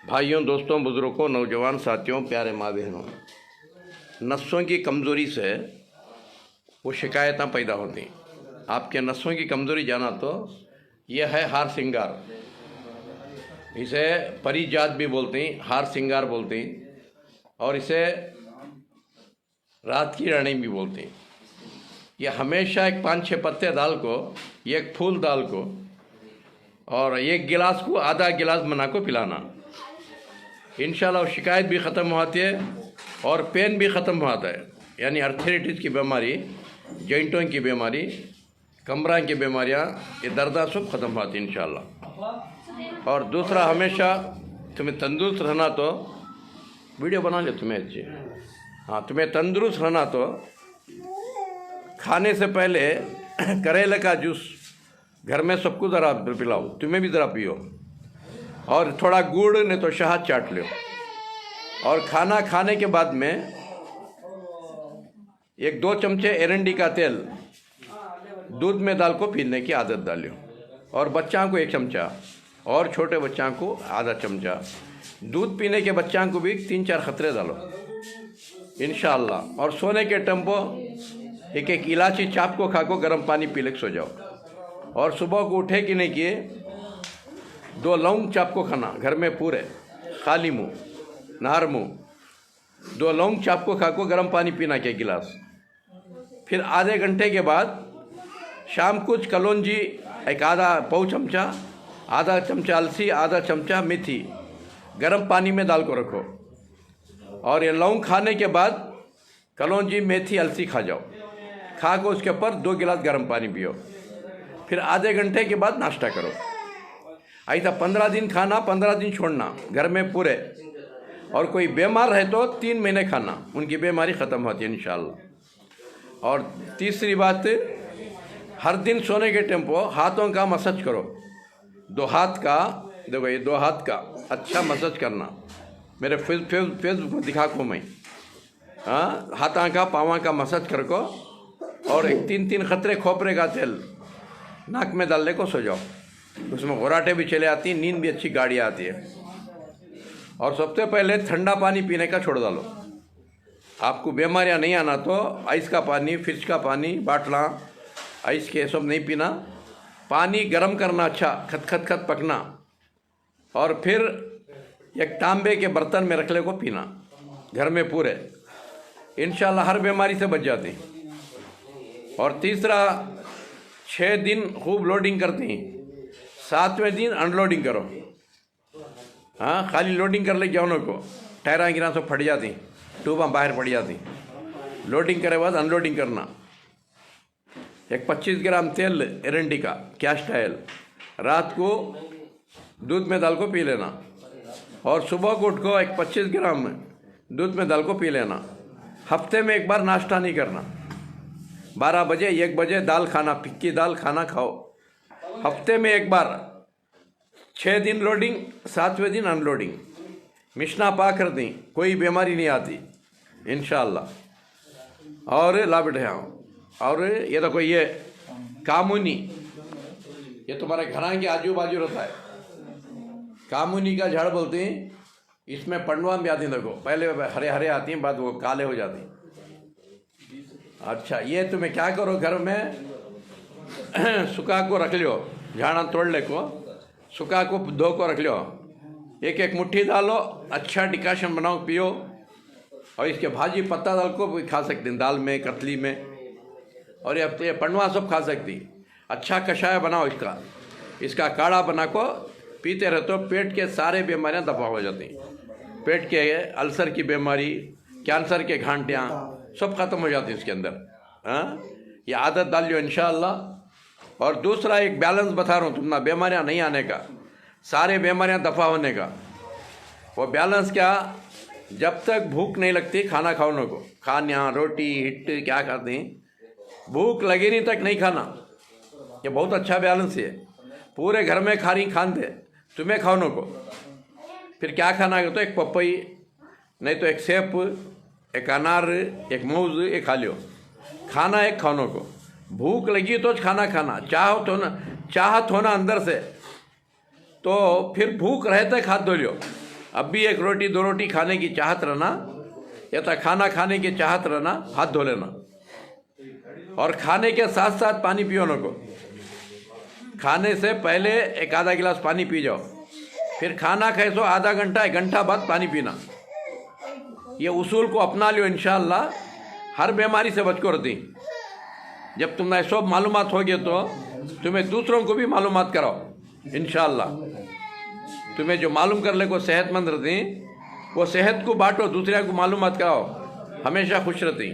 भाइयों, दोस्तों, बुज़ुर्गों, नौजवान साथियों, प्यारे माँ बहनों, नसों की कमज़ोरी से वो शिकायतें पैदा होती। आपके नसों की कमज़ोरी जाना तो यह है हार सिंगार। इसे परिजात भी बोलते हैं, हार सिंगार बोलते हैं, और इसे रात की रानी भी बोलते हैं। ये हमेशा एक 5-6 पत्ते दाल को, एक फूल दाल को और एक गिलास को आधा गिलास बना को पिलाना। इंशाल्लाह शिकायत भी ख़त्म होती है और पेन भी ख़त्म होता है। यानी आर्थराइटिस की बीमारी, जॉइंटों की बीमारी, कमरा की बीमारियाँ, ये दर्द सब ख़त्म होती है इंशाल्लाह। और दूसरा, हमेशा तुम्हें तंदुरुस्त रहना तो वीडियो बना ले तुम्हें अच्छी। हाँ, तुम्हें तंदुरुस्त रहना तो खाने से पहले करेले का जूस घर में सबको ज़रा पिलाओ, तुम्हें भी ज़रा पियो, और थोड़ा गुड़ नहीं तो शहद चाट लो। और खाना खाने के बाद में 1-2 चमचे एरंडी का तेल दूध में डाल को पीने की आदत डालियो। और बच्चों को 1 चमचा और छोटे बच्चों को आधा चमचा। दूध पीने के बच्चों को भी 3-4 खतरे डालो इंशाअल्लाह। और सोने के टेम्पो 1-1 इलायची चाप को खा को गर्म पानी पी ले सो जाओ। और सुबह को उठे कि नहीं किए 2 लौंग चाप को खाना घर में पूरे खाली मुंह, नहर मुंह 2 लौंग चाप को खा को गर्म पानी पीना के गिलास। फिर आधे घंटे के बाद शाम कुछ कलौंजी 1 आधा पाव चमचा, आधा चमचा अलसी, आधा चमचा मेथी गर्म पानी में डाल को रखो। और ये लौंग खाने के बाद कलौंजी, मेथी, अलसी खा जाओ। खा को उसके ऊपर 2 गिलास गर्म पानी पियो। फिर आधे घंटे के बाद नाश्ता करो। ऐसा 15 दिन खाना, 15 दिन छोड़ना घर में पूरे। और कोई बीमार है तो 3 महीने खाना, उनकी बीमारी ख़त्म होती है इंशाअल्लाह। और तीसरी बात, हर दिन सोने के टेम्पो हाथों का मसाज करो। 2 हाथ का, देखो ये 2 हाथ का अच्छा मसाज करना। मेरे फेसबुक में दिखा को मैं, हाँ, हाथों का पाँव का मसाज कर को। और 3-3 खतरे खोपरे का तेल नाक में डालने को सो जाओ। उसमें घुराटे भी चले आती, नींद भी अच्छी गाड़ी आती है। और सबसे पहले ठंडा पानी पीने का छोड़ डालो। आपको बीमारियां नहीं आना तो आइस का पानी, फ्रिज का पानी, बाटला आइस के सब नहीं पीना। पानी गर्म करना, अच्छा खत पकना, और फिर एक तांबे के बर्तन में रख ले को पीना घर में पूरे। इंशाल्लाह हर बीमारी से बच जाती। और तीसरा, 6 दिन खूब लोडिंग करती, 7वें दिन अनलोडिंग करो। हाँ, खाली लोडिंग कर ले जाओ को, टायरा गिरा सब फट जाती, ट्यूबा बाहर पड़ जाती। लोडिंग करे बाद अनलोडिंग करना। एक 25 ग्राम तेल एरंडी का कैस्ट ऑयल रात को दूध में डाल को पी लेना। और सुबह को उठ को 25 ग्राम दूध में डाल को पी लेना। हफ्ते में 1 बार नाश्ता नहीं करना। 12 बजे 1 बजे दाल खाना, फिक्की दाल खाना खाओ। हफ्ते में 1 बार। 6 दिन लोडिंग, 7वें दिन अनलोडिंग। मिशना पा कर दी, कोई बीमारी नहीं आती इंशाअल्लाह। और ला बैठे आओ। और ये देखो, ये कामुनी, ये तुम्हारे घर के आजू बाजू रहता है। कामुनी का झाड़ बोलते हैं। इसमें पंडवा भी आती हैं, देखो पहले हरे हरे आती हैं, बाद वो काले हो जाती हैं। अच्छा, ये तुम्हें क्या करो, घर में सुखा को रख लियो, झाड़ा तोड़ ले को, सुखा को धो को रख लियो। 1-1 मुट्ठी डालो, अच्छा डिकाशन बनाओ, पियो। और इसके भाजी पत्ता डाल को भी खा सकते हैं, दाल में, कतली में। और ये पंडवा सब खा सकती। अच्छा कषाय बनाओ इसका काढ़ा बना को पीते रहे तो पेट के सारे बीमारियां दफा हो जाती। पेट के अल्सर की बीमारी, कैंसर के घांटियाँ सब खत्म हो जाती है इसके अंदर। हाँ, ये आदत डालियो इंशाअल्लाह। और दूसरा, एक बैलेंस बता रहा हूँ तुम्हारा बीमारियाँ नहीं आने का, सारे बीमारियाँ दफ़ा होने का। वो बैलेंस क्या, जब तक भूख नहीं लगती खाना खाने को, खाना रोटी हिट क्या खाते हैं, भूख लगी नहीं तक नहीं खाना। ये बहुत अच्छा बैलेंस है। पूरे घर में खान दे तुम्हें खाने को। फिर क्या खाना है तो 1 पपई, नहीं तो 1 सेब, 1 अनार, 1 मूज, ये खा लियो। खाना 1 खानों को। भूख लगी तो खाना खाना, चाहत होना अंदर से, तो फिर भूख रहते खाद दो लियो। अब भी 1 रोटी 2 रोटी खाने की चाहत रहना, या तो खाना खाने की चाहत रहना, हाथ धो लेना। और खाने के साथ साथ पानी पियो न को। खाने से पहले 1 आधा गिलास पानी पी जाओ, फिर खाना खाए सो आधा घंटा 1 घंटा बाद पानी पीना। ये उसूल को अपना लियो, इंशाअल्लाह हर बीमारी से बच कर रहती। जब तुम्हें सब मालूमात हो गए तो तुम्हें दूसरों को भी मालूमात कराओ इंशाअल्लाह। तुम्हें जो मालूम कर ले को सेहतमंद रहती, वो सेहत को बांटो, दूसरे को मालूमात कराओ, हमेशा खुश रहती।